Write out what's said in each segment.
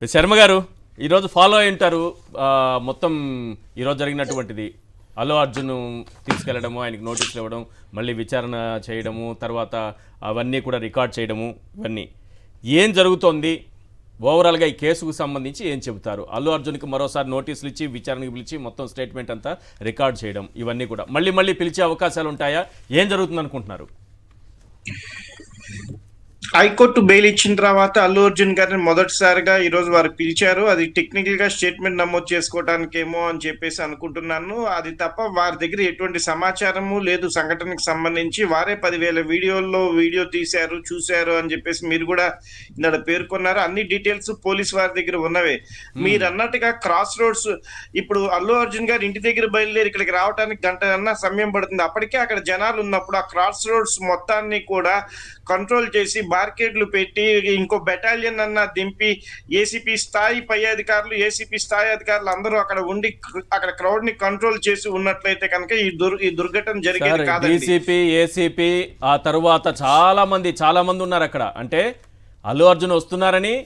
శర్మ గారు ఈరోజు ఫాలో అయి ఉంటారు. మొత్తం ఈరోజు జరిగినటువంటిది అల్లు అర్జున్ తీసుకెళ్లడము, ఆయనకు నోటీసులు ఇవ్వడం, మళ్ళీ విచారణ చేయడము, తర్వాత అవన్నీ కూడా రికార్డ్ చేయడము, ఇవన్నీ ఏం జరుగుతోంది? ఓవరాల్గా ఈ కేసుకు సంబంధించి ఏం చెబుతారు? అల్లు అర్జున్కి మరోసారి నోటీసులు ఇచ్చి విచారణకు పిలిచి మొత్తం స్టేట్మెంట్ అంతా రికార్డ్ చేయడం, ఇవన్నీ కూడా మళ్ళీ పిలిచే అవకాశాలు ఉంటాయా? ఏం జరుగుతుంది అనుకుంటున్నారు? హైకోర్టు బెయిల్ ఇచ్చిన తర్వాత అల్లు అర్జున్ గారిని మొదటిసారిగా ఈ రోజు వారు పిలిచారు. అది టెక్నికల్ గా స్టేట్మెంట్ నమోదు చేసుకోవడానికేమో అని చెప్పేసి అనుకుంటున్నాను. అది తప్ప వారి దగ్గర ఎటువంటి సమాచారము లేదు. సంఘటనకు సంబంధించి వారే 10,000 వీడియో తీశారు, చూశారు అని చెప్పేసి మీరు కూడా ఇందాక పేర్కొన్నారు. అన్ని డీటెయిల్స్ పోలీస్ వారి దగ్గర ఉన్నవే. మీరు అన్నట్టుగా క్రాస్ రోడ్స్, ఇప్పుడు అల్లు అర్జున్ గారు ఇంటి దగ్గర బయలుదేరి ఇక్కడికి రావడానికి గంట అన్న సమయం పడుతుంది. అప్పటికే అక్కడ జనాలు ఉన్నప్పుడు ఆ క్రాస్ రోడ్స్ మొత్తాన్ని కూడా కంట్రోల్ చేసి బార్కెట్లు పెట్టి ఇంకో బెటాలియన్ అన్న దింపి ఏసీపీ స్థాయి పై అధికారులు, ఏసీపీ స్థాయి అధికారులు అందరూ అక్కడ ఉండి అక్కడ క్రౌడ్ ని కంట్రోల్ చేసి ఉన్నట్లయితే కనుక ఈ దుర్ఘటన జరిగేది కాదు. డీసీపీ, ఏసీపీ, ఆ తరువాత చాలా మంది ఉన్నారు అక్కడ. అంటే అల్లు అర్జున్ వస్తున్నారని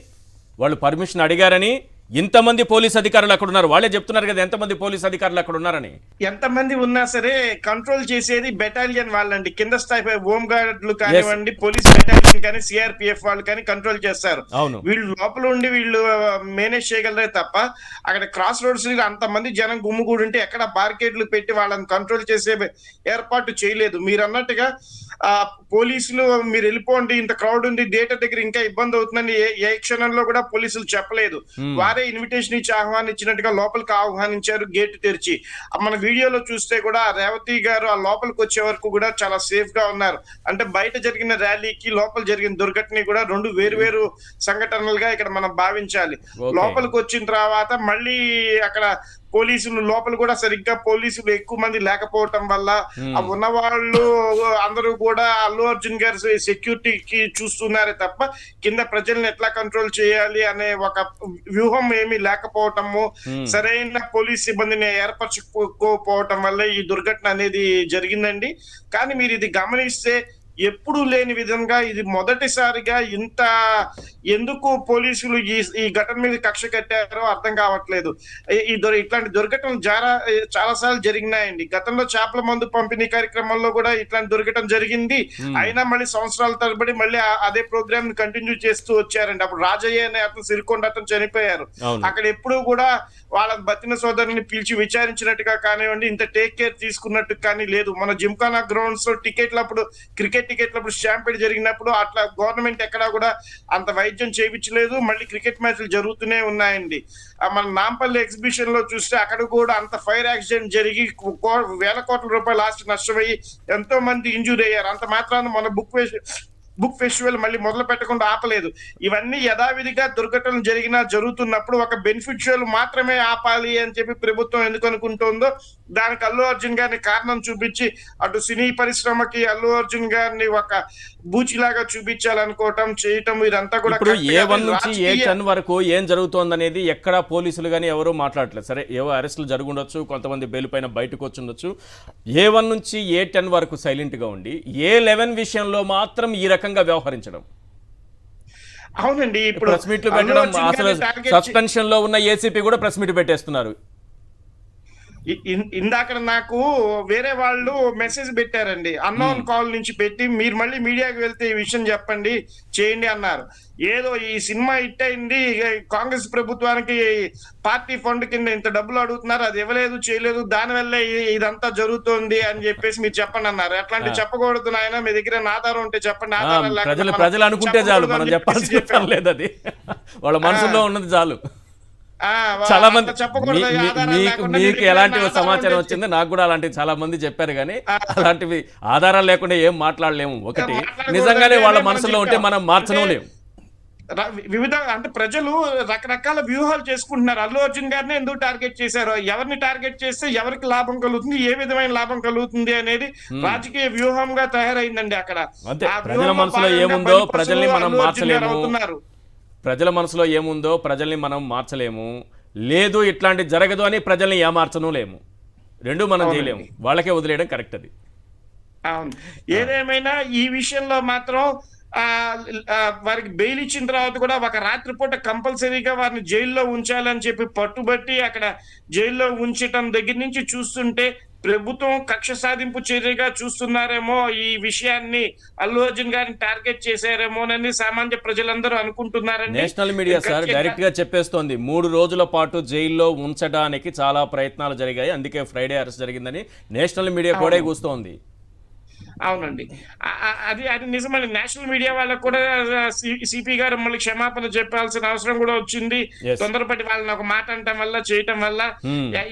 వాళ్ళు పర్మిషన్ అడిగారని ఇంతమంది పోలీస్ అధికారులు అక్కడ ఉన్నారు. వాళ్ళే చెప్తున్నారు కదా ఎంతమంది పోలీస్ అధికారులు అక్కడ ఉన్నారని. ఎంతమంది ఉన్నా సరే కంట్రోల్ చేసేది బెటాలియన్ వాళ్ళండి. కింద స్థాయి హోమ్ గార్డులు కానివ్వండి, పోలీస్ బెటాలియన్ కానీ, సిఆర్పిఎఫ్ వాళ్ళు కానీ కంట్రోల్ చేస్తారు. వీళ్ళు లోపల ఉండి వీళ్ళు మేనేజ్ చేయగలరే తప్ప అక్కడ క్రాస్ రోడ్స్ అంతమంది జనం గుమ్ముగూడుంటే ఎక్కడ బార్కెట్లు పెట్టి వాళ్ళని కంట్రోల్ చేసే ఏర్పాటు చేయలేదు. మీరు అన్నట్టుగా పోలీసులు మీరు వెళ్ళిపోండి, ఇంత క్రౌడ్ ఉంది, థియేటర్ దగ్గర ఇంకా ఇబ్బంది అవుతుందని ఏ క్షణంలో కూడా పోలీసులు చెప్పలేదు. వారే ఇన్విటేషన్ ఇచ్చి ఆహ్వానించినట్టుగా లోపలికి ఆహ్వానించారు, గేట్ తెరిచి. మన వీడియోలో చూస్తే కూడా రేవతి గారు ఆ లోపలికి వచ్చే వరకు కూడా చాలా సేఫ్ గా ఉన్నారు. అంటే బయట జరిగిన ర్యాలీకి లోపల జరిగిన దుర్ఘటన కూడా రెండు వేరు సంఘటనలుగా ఇక్కడ మనం భావించాలి. లోపలికి వచ్చిన తర్వాత మళ్ళీ అక్కడ పోలీసులు లోపల కూడా సరిగ్గా పోలీసులు ఎక్కువ మంది లేకపోవటం వల్ల ఉన్న వాళ్ళు అందరూ కూడా అల్లు అర్జున్ గారి సెక్యూరిటీకి చూస్తున్నారే తప్ప కింద ప్రజల్ని ఎట్లా కంట్రోల్ చేయాలి అనే ఒక వ్యూహం ఏమీ లేకపోవటము, సరైన పోలీస్ సిబ్బందిని ఏర్పరచుకోకపోవటం వల్ల ఈ దుర్ఘటన అనేది జరిగిందండి. కానీ మీరు ఇది గమనిస్తే ఎప్పుడు లేని విధంగా ఇది మొదటిసారిగా ఇంత ఎందుకు పోలీసులు ఈ ఘటన మీద కక్ష కట్టారో అర్థం కావట్లేదు. ఇట్లాంటి దుర్ఘటనలు చాలా సార్లు జరిగినాయండి. గతంలో చేపల మందు పంపిణీ కార్యక్రమంలో కూడా ఇట్లాంటి దుర్ఘటన జరిగింది. అయినా మళ్ళీ సంవత్సరాల తరబడి మళ్ళీ అదే ప్రోగ్రామ్ ని కంటిన్యూ చేస్తూ వచ్చారండి. అప్పుడు రాజయ్య అనే అతను, సిరికొండ అతను చనిపోయారు. అక్కడ ఎప్పుడు కూడా వాళ్ళ బతిన సోదరుని పిలిచి విచారించినట్టుగా కానివ్వండి, ఇంత టేక్ కేర్ తీసుకున్నట్టు కానీ లేదు. మన జిమ్ఖానా గ్రౌండ్స్ లో క్రికెట్ టికెట్లప్పుడు స్టాంపీడ్ జరిగినప్పుడు అట్లా గవర్నమెంట్ ఎక్కడా కూడా అంత వైద్యం చేయించలేదు. మళ్ళీ క్రికెట్ మ్యాచ్లు జరుగుతూనే ఉన్నాయండి. మన నాంపల్లి ఎగ్జిబిషన్ లో చూస్తే అక్కడ కూడా అంత ఫైర్ యాక్సిడెంట్ జరిగి వేల కోట్ల రూపాయలు ఆస్తి నష్టమయ్యి ఎంతో మంది ఇంజూర్ అయ్యారు. అంత మాత్రాన మన బుక్ ఫెస్టివల్ మళ్ళీ మొదలు పెట్టకుండా ఆపలేదు. ఇవన్నీ యథావిధిగా దుర్ఘటనలు జరుగుతున్నప్పుడు ఒక బెనిఫిషియల్ మాత్రమే ఆపాలి అని చెప్పి ప్రభుత్వం ఎందుకు అనుకుంటుందో దానికి అల్లు అర్జున్ గారిని కారణం చూపించి అటు సినీ పరిశ్రమకి అల్లు అర్జున్ గారిని ఒక బూచిలాగా చూపించాలనుకోవటం చేయటం ఇదంతా కూడా. ఇప్పుడు A1 నుంచి A10 వరకు ఏం జరుగుతోంది అనేది ఎక్కడ పోలీసులు కానీ ఎవరూ మాట్లాడలేదు. సరే, ఏవో అరెస్టులు జరుగుండొచ్చు, కొంతమంది బెయిల్ పైన బయటకు వచ్చుండొచ్చు. A1 నుంచి A10 వరకు సైలెంట్ గా ఉండి A11 విషయంలో మాత్రం ఈ రకంగా వ్యవహరించడం. అవునండి, ఇప్పుడు ప్రెస్ మీట్లు పెట్టడం, అసలు సస్పెన్షన్ లో ఉన్న ఏసీపీ కూడా ప్రెస్ మీట్ పెట్టేస్తున్నారు. ఇందాక నాకు వేరే వాళ్ళు మెసేజ్ పెట్టారండి, అన్నోన్ కాల్ నుంచి పెట్టి మీరు మళ్ళీ మీడియాకి వెళ్తే ఈ విషయం చెప్పండి, చేయండి అన్నారు. ఏదో ఈ సినిమా హిట్ అయింది, కాంగ్రెస్ ప్రభుత్వానికి పార్టీ ఫండ్ కింద ఇంత డబ్బులు అడుగుతున్నారు, అది ఇవ్వలేదు, చేయలేదు, దానివల్లే ఇదంతా జరుగుతోంది అని చెప్పేసి మీరు చెప్పండి అన్నారు. అట్లాంటి చెప్పకూడదు నాయన, మీ దగ్గర ఆధారం ఉంటే చెప్పండి. ఆధారం ప్రజలు అనుకుంటే చాలు, మనం చెప్పాల్సిన లేదు, అది వాళ్ళ మనసులో ఉన్నది చాలు. చాలా మంది మీకు ఎలాంటి సమాచారం వచ్చింది, నాకు కూడా అలాంటివి చాలా మంది చెప్పారు. కానీ అలాంటివి ఆధారాలు లేకుండా ఏం మాట్లాడలేము. ఒకటి నిజంగానే వాళ్ళ మనసులో ఉంటే మనం మార్చలేము. వివిధ అంటే ప్రజలు రకరకాల వ్యూహాలు చేసుకుంటున్నారు. అల్లు అర్జున్ గారిని ఎందుకు టార్గెట్ చేశారు, ఎవరిని టార్గెట్ చేస్తే ఎవరికి లాభం కలుగుతుంది, ఏ విధమైన లాభం కలుగుతుంది అనేది రాజకీయ వ్యూహంగా తయారైందండి. అక్కడ ప్రజల మనసులో ఏముందో ప్రజల్ని మనం మార్చలేము. ప్రజల మనసులో ఏముందో ప్రజల్ని మనం మార్చలేము. లేదు ఇట్లాంటి జరగదు అని ప్రజల్ని ఏమార్చను లేము. రెండు మనం చేయలేము, వాళ్ళకే వదిలేయడం కరెక్ట్. అది అవును. ఏదేమైనా ఈ విషయంలో మాత్రం ఆ వారికి బెయిల్ ఇచ్చిన తర్వాత కూడా ఒక రాత్రిపూట కంపల్సరీగా వారిని జైల్లో ఉంచాలని చెప్పి పట్టుబట్టి అక్కడ జైల్లో ఉంచటం దగ్గర నుంచి చూస్తుంటే ప్రభుత్వం కక్ష సాధింపు చర్యగా చూస్తున్నారేమో, ఈ విషయాన్ని అల్లు అర్జున్ గారిని టార్గెట్ చేశారేమోనని సామాన్య ప్రజలందరూ అనుకుంటున్నారండి. నేషనల్ మీడియా సార్ డైరెక్ట్ గా చెప్పేస్తోంది 3 రోజుల పాటు జైల్లో ఉంచడానికి చాలా ప్రయత్నాలు జరిగాయి, అందుకే ఫ్రైడే అరెస్ట్ జరిగిందని నేషనల్ మీడియా కూడా కూస్తోంది. అవునండి. అది అది నిజమండి. నేషనల్ మీడియా వాళ్ళకి కూడా సిపి గారు మళ్ళీ క్షమాపణ చెప్పాల్సిన అవసరం కూడా వచ్చింది. తొందరపడి వాళ్ళని ఒక మాట అనటం వల్ల, చేయటం వల్ల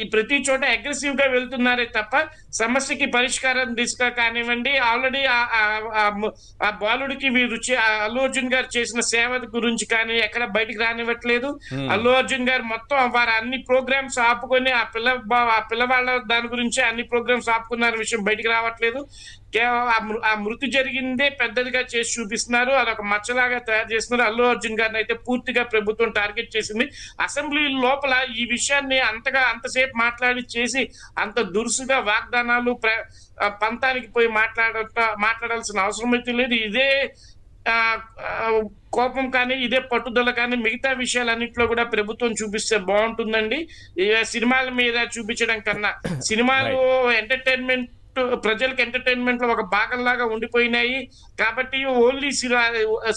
ఈ ప్రతి చోట అగ్రెసివ్ గా వెళ్తున్నారే తప్ప సమస్యకి పరిష్కారం దిశగా కానివ్వండి, ఆల్రెడీ ఆ బాలుడికి అల్లు అర్జున్ గారు చేసిన సేవ గురించి కానీ ఎక్కడ బయటికి రానివ్వట్లేదు. అల్లు అర్జున్ గారు మొత్తం వారు అన్ని ప్రోగ్రామ్స్ ఆపుకొని ఆ పిల్లవాళ్ళ దాని గురించి అన్ని ప్రోగ్రామ్స్ ఆపుకున్న విషయం బయటికి రావట్లేదు. కేవలం ఆ మృతి జరిగిందే పెద్దదిగా చేసి చూపిస్తున్నారు. అదొక మచ్చలాగా తయారు చేస్తున్నారు. అల్లు అర్జున్ గారిని అయితే పూర్తిగా ప్రభుత్వం టార్గెట్ చేసింది. అసెంబ్లీ లోపల ఈ విషయాన్ని అంతసేపు మాట్లాడి చేసి అంత దురుసుగా వాగ్దానాలు పంతానికి పోయి మాట్లాడాల్సిన అవసరం అయితే లేదు. ఇదే కోపం కానీ, ఇదే పట్టుదల కానీ మిగతా విషయాలన్నింటిలో కూడా ప్రభుత్వం చూపిస్తే బాగుంటుందండి. సినిమాల మీద చూపించడం కన్నా సినిమాలు ఎంటర్టైన్మెంట్, ప్రజలకు ఎంటర్టైన్మెంట్ లో ఒక భాగంలాగా ఉండిపోయినాయి కాబట్టి ఓన్లీ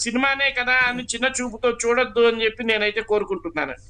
సినిమానే కదా అని చిన్న చూపుతో చూడొద్దు అని చెప్పి నేనైతే కోరుకుంటున్నాను.